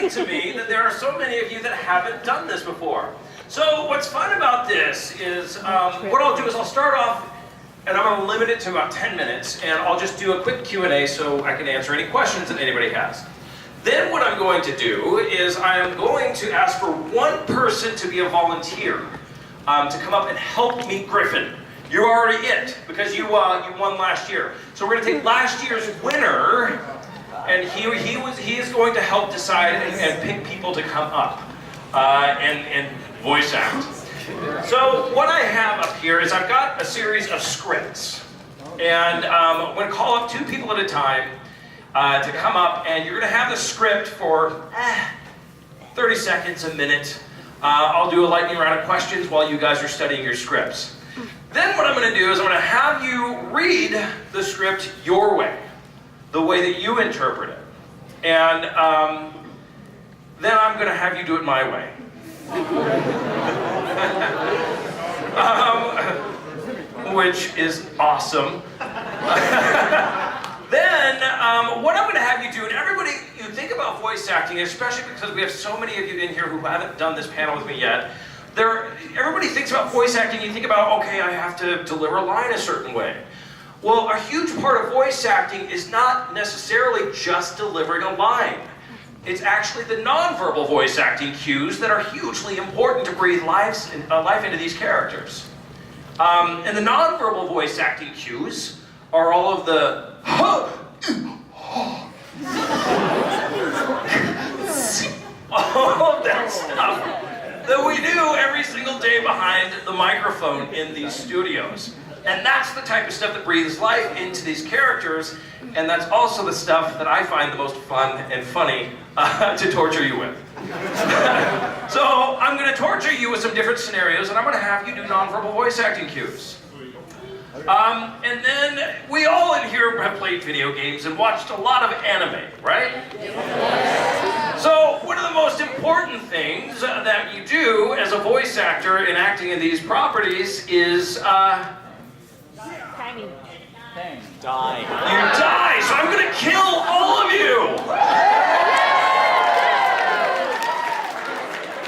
exciting to me that there are so many of you that haven't done this before. So what's fun about this is, what I'll do is I'll start off, and I'm going to limit it to about 10 minutes, and I'll just do a quick Q&A so I can answer any questions that anybody has. Then what I'm going to do is I'm going to ask for one person to be a volunteer, to come up and help me Griffin. You're already it, because you won last year. So we're going to take last year's winner, and he is going to help decide and pick people to come up and voice act. So what I have up here is I've got a series of scripts, and I'm going to call up 2 people at a time to come up, and you're going to have the script for 30 seconds, a minute. I'll do a lightning round of questions while you guys are studying your scripts. Then what I'm going to do is I'm going to have you read the script your way, the way that you interpret it. And then I'm going to have you do it my way. Which is awesome. Then what I'm going to have you do, and everybody, you think about voice acting, especially because we have so many of you in here who haven't done this panel with me yet. Everybody thinks about voice acting, you think about, okay, I have to deliver a line a certain way. Well, a huge part of voice acting is not necessarily just delivering a line. It's actually the nonverbal voice acting cues that are hugely important to breathe life into these characters. And the nonverbal voice acting cues are all of the all of that stuff that we do every single day behind the microphone in these studios. And that's the type of stuff that breathes life into these characters, and that's also the stuff that I find the most fun and funny to torture you with. So I'm going to torture you with some different scenarios, and I'm going to have you do nonverbal voice acting cues. And then we all in here have played video games and watched a lot of anime, right? So one of the most important things that you do as a voice actor in acting in these properties is die. You die, so I'm gonna kill all of you!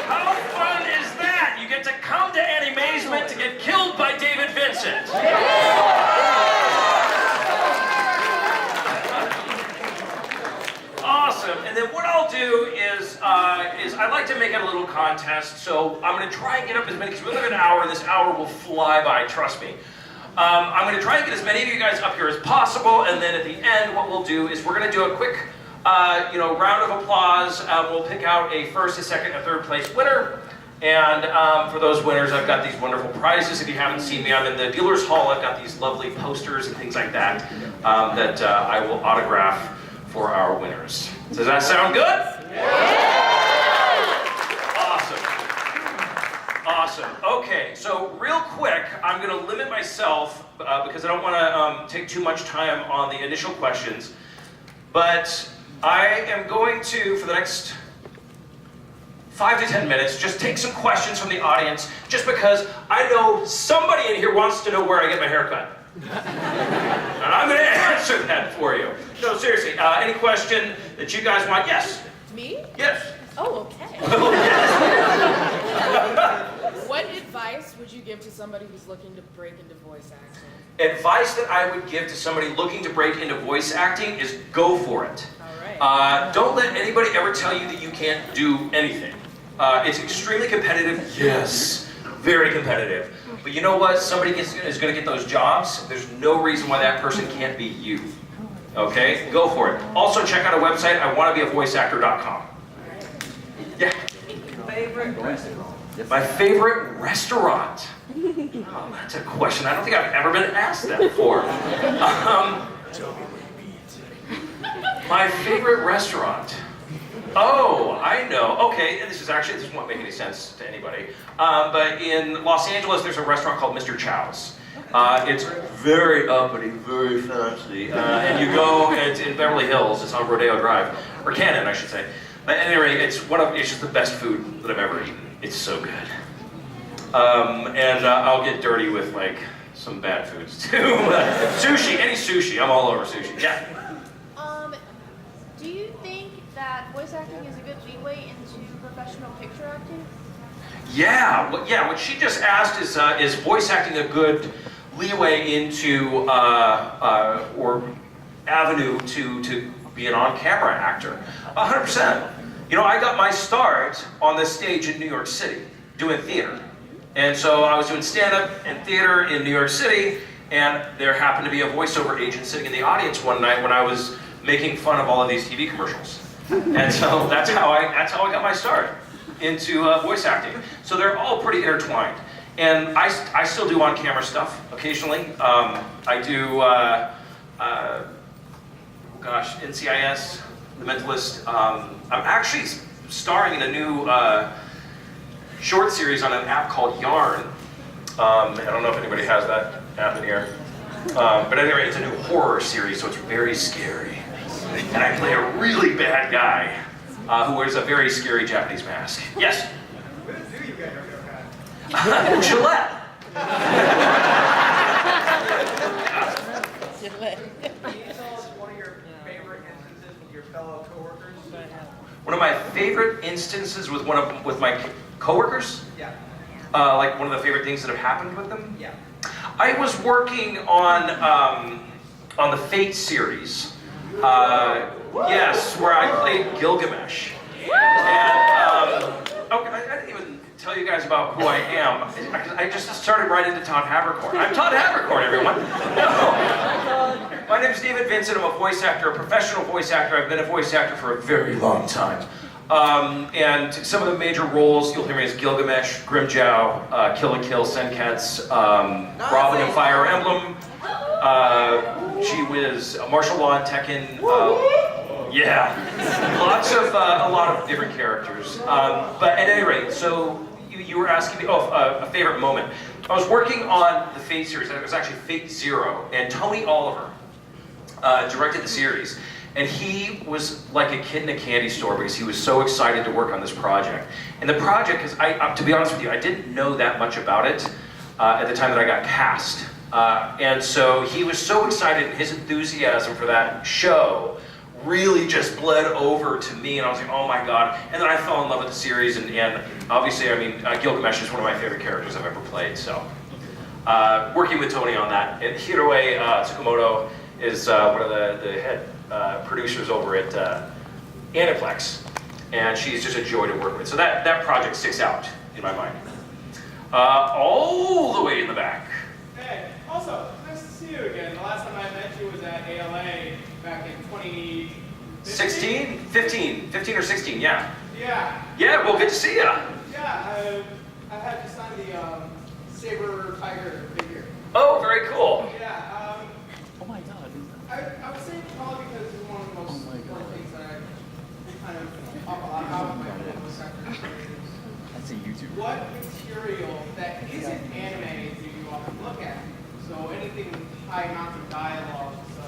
How fun is that? You get to come to Animazment to get killed by David Vincent. Awesome, and then what I'll do is I like to make it a little contest, so I'm gonna try and get up as many, because we only have an hour, and this hour will fly by, trust me. I'm going to try and get as many of you guys up here as possible, and then at the end what we'll do is we're going to do a quick round of applause. We'll pick out a first, a second, a third place winner, and for those winners I've got these wonderful prizes. If you haven't seen me, I'm in the dealer's hall. I've got these lovely posters and things like that that I will autograph for our winners. Does that sound good? Yeah! Awesome. Okay, so real quick, I'm going to limit myself because I don't want to take too much time on the initial questions, but I am going to, for the next 5 to 10 minutes, just take some questions from the audience, just because I know somebody in here wants to know where I get my hair cut. And I'm going to answer that for you. No, seriously, any question that you guys want? Yes? Me? Yes. Oh, okay. Oh, yes. What advice would you give to somebody who's looking to break into voice acting? Advice that I would give to somebody looking to break into voice acting is go for it. All right. Don't let anybody ever tell you that you can't do anything. It's extremely competitive, yes, very competitive. But you know what? Somebody is going to get those jobs. There's no reason why that person can't be you. Okay? Go for it. Also, check out our website, iwannabeavoiceactor.com. Yeah. Favorite restaurant? My favorite restaurant? Oh, that's a question. I don't think I've ever been asked that before. My favorite restaurant? Oh, I know. Okay, this won't make any sense to anybody. But in Los Angeles, there's a restaurant called Mr. Chow's. It's very uppity, very fancy. And you go, it's in Beverly Hills. It's on Rodeo Drive, or Cannon, I should say. But anyway, it's just the best food that I've ever eaten. It's so good. And I'll get dirty with like some bad foods too. Sushi, any sushi, I'm all over sushi. Yeah. Do you think that voice acting is a good leeway into professional picture acting? Yeah, what she just asked is voice acting a good leeway into or avenue to be an on-camera actor? 100%. You know, I got my start on this stage in New York City doing theater. And so I was doing stand-up and theater in New York City, and there happened to be a voiceover agent sitting in the audience one night when I was making fun of all of these TV commercials. And so that's how I got my start into voice acting. So they're all pretty intertwined. And I still do on-camera stuff occasionally. I do, NCIS, The Mentalist. I'm actually starring in a new short series on an app called Yarn. I don't know if anybody has that app in here. But anyway, it's a new horror series, so it's very scary. And I play a really bad guy who wears a very scary Japanese mask. Yes? What do you guys have? Gillette. Can you tell us one of your favorite instances with your fellow coworkers? One of my favorite instances with with my coworkers. Yeah. Like one of the favorite things that have happened with them. Yeah. I was working on the Fate series. Yes, where I played Gilgamesh. And I didn't even tell you guys about who I am. I just started right into Todd Havercorn. I'm Todd Havercorn, everyone. No. My name is David Vincent. I'm a voice actor, a professional voice actor. I've been a voice actor for a very long time. And some of the major roles you'll hear me as Gilgamesh, Grimjow, Kill la Kill, Senketsu, Robin in Fire Emblem. She was martial law in Tekken. Yeah, a lot of different characters. But at any rate, so you were asking me, a favorite moment. I was working on the Fate series. It was actually Fate Zero, and Tony Oliver directed the series. And he was like a kid in a candy store because he was so excited to work on this project. And the project, because to be honest with you, I didn't know that much about it at the time that I got cast. And so he was so excited, and his enthusiasm for that show really just bled over to me, and I was like, oh my God. And then I fell in love with the series, and obviously, I mean, Gilgamesh is one of my favorite characters I've ever played, so. Working with Tony on that, and Hiroe Tsukamoto is one of the head producers over at Aniplex, and she's just a joy to work with. So that project sticks out in my mind. All the way in the back. Hey, also, nice to see you again. The last time I met you was at ALA back in 2016? 15 or 16, yeah. Yeah. Yeah, well, good to see ya. Yeah, I had you sign the Saber Tiger figure. Oh, very cool. Yeah, Oh my God. I would say probably because it's one of the most important things that I kind of talk a lot about with my voice actor experience. That's a YouTube. What material that isn't anime do you often look at? So anything with high amounts of dialogue. So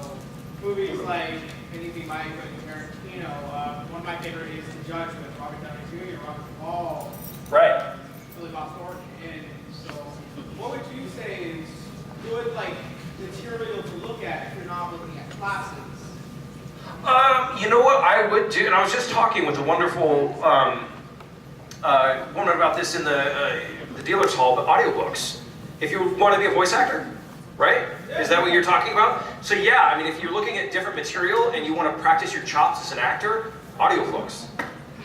movies like anything by Quentin Tarantino. One of my favorite is The Judgment, Robert Downey Jr., Robert Duvall, Right. Billy Bob Thornton. And so what would you say is good material to look at if you're not looking at classes? You know what I would do, and I was just talking with a wonderful woman about this in the dealer's hall, but audiobooks. If you want to be a voice actor, right? Is that what you're talking about? So yeah, I mean, if you're looking at different material and you want to practice your chops as an actor, audiobooks.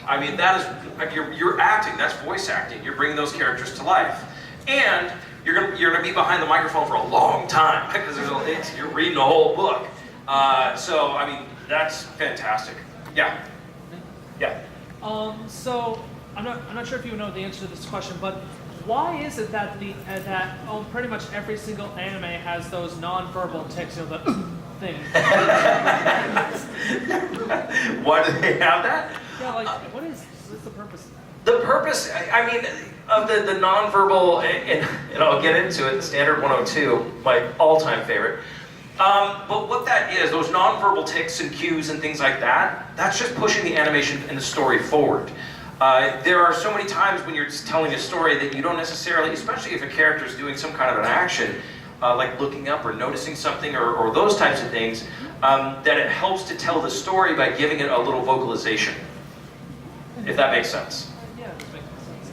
I mean, that is, you're acting, that's voice acting. You're bringing those characters to life. And you're gonna be behind the microphone for a long time because you're reading a whole book. So, I mean, that's fantastic. Yeah. Yeah. So I'm not sure if you know the answer to this question, but why is it that pretty much every single anime has those nonverbal tics, the thing? Why do they have that? Yeah, like what's the purpose of that? The purpose, I mean, of the nonverbal, and I'll get into it, the Standard 102, my all-time favorite. But what that is, those nonverbal tics and cues and things like that, that's just pushing the animation and the story forward. There are so many times when you're telling a story that you don't necessarily, especially if a character is doing some kind of an action, like looking up or noticing something or those types of things, that it helps to tell the story by giving it a little vocalization, if that makes sense. Yeah, that makes sense.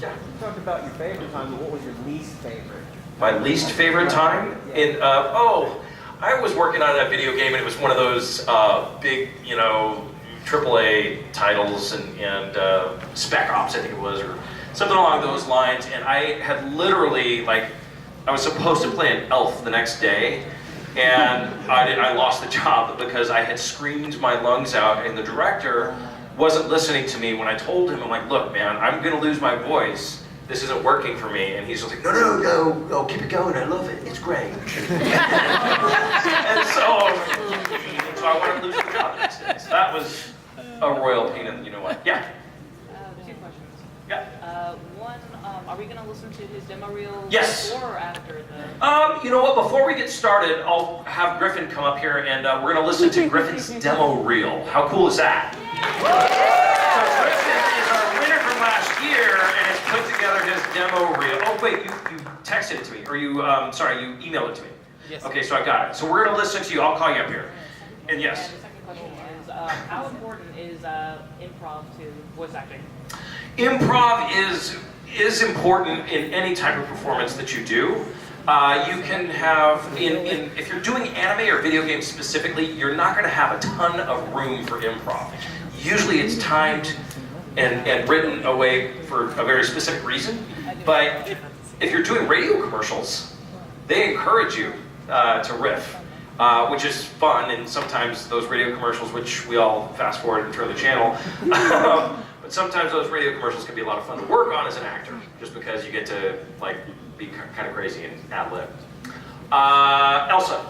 Yeah. You talked about your favorite time, but what was your least favorite? My least favorite time? I was working on a video game, and it was one of those big, AAA titles and Spec Ops, I think it was, or something along those lines. And I had literally, I was supposed to play an elf the next day, and I lost the job because I had screamed my lungs out, and the director wasn't listening to me when I told him, I'm like, look, man, I'm gonna lose my voice. This isn't working for me. And he's just like, no, keep it going. I love it. It's great. And so I wanted to lose the job next day. So that was a royal pain in the you-know-what. Yeah? Two questions. Yeah. One, are we going to listen to his demo reel Yes. before or after the... You know what? Before we get started, I'll have Griffin come up here, and we're going to listen to Griffin's demo reel. How cool is that? So Griffin is our winner from last year, and has put together his demo reel. Oh wait, you texted it to me, or you emailed it to me. Yes. Okay, so I got it. So we're going to listen to you. I'll call you up here. And yes. And the second question is, how important is improv to voice acting? Improv is important in any type of performance that you do. You can have, if you're doing anime or video games specifically, you're not going to have a ton of room for improv. Usually it's timed and written away for a very specific reason. But if you're doing radio commercials, they encourage you to riff, which is fun. And sometimes those radio commercials, which we all fast forward and turn the channel, but sometimes those radio commercials can be a lot of fun to work on as an actor, just because you get to be kind of crazy and ad-lib. Elsa.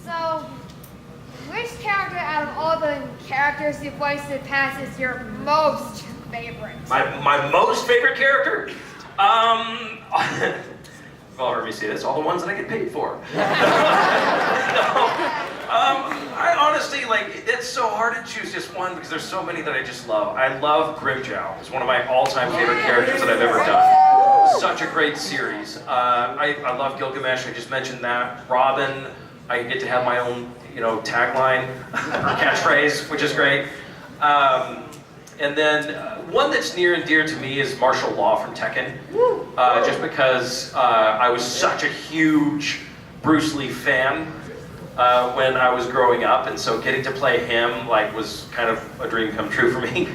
So, which character out of all the characters you voiced in the past is your most favorite? My most favorite character? You've all heard me say this, all the ones that I get paid for. I honestly, it's so hard to choose just one because there's so many that I just love. I love Grimjow. It's one of my all-time favorite characters that I've ever done. Such a great series. I love Gilgamesh, I just mentioned that. Robin, I get to have my own, tagline or catchphrase, which is great. And then one that's near and dear to me is Martial Law from Tekken, just because I was such a huge Bruce Lee fan when I was growing up, and so getting to play him was kind of a dream come true for me.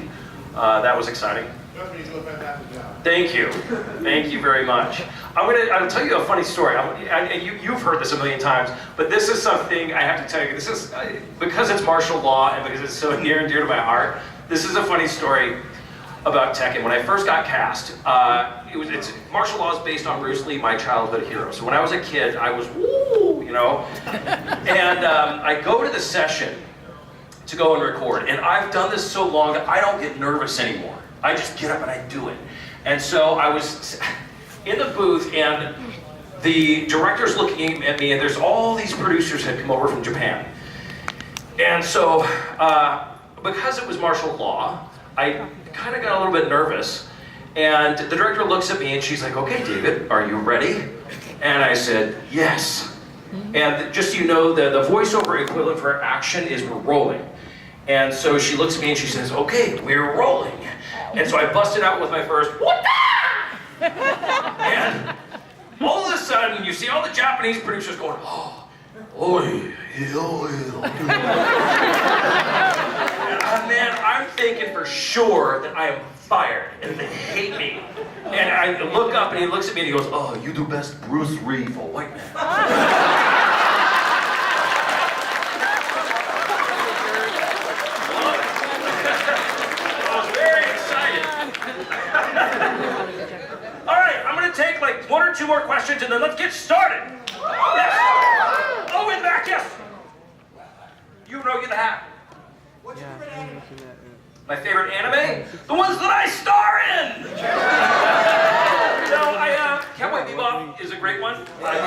That was exciting. Thank you very much. I'll tell you a funny story. You've heard this a million times, but this is something I have to tell you. This is because it's martial law and because it's so near and dear to my heart. This is a funny story about Tekken. When I first got cast, it's martial law is based on Bruce Lee, my childhood hero. So when I was a kid, I was woo, and I go to the session to go and record, and I've done this so long that I don't get nervous anymore. I just get up and I do it. And so I was in the booth, and the director's looking at me, and there's all these producers had come over from Japan. And so, because it was martial law, I kind of got a little bit nervous. And the director looks at me and she's like, okay, David, are you ready? And I said, yes. And just so you know, the voiceover equivalent for action is we're rolling. And so she looks at me and she says, okay, we're rolling. And so I busted out with my first, what the? And all of a sudden, you see all the Japanese producers going, oh, oi, oi. Man, I'm thinking for sure that I am fired and they hate me. And I look up and he looks at me and he goes, oh, you do best Bruce Lee for a white man. I was very excited. All right, I'm going to take one or two more questions and then let's get started. Yes. Oh, in back, yes. You know, get the hat. What's your favorite anime? My favorite anime? The ones that I star in! Cowboy Bebop is a great one. I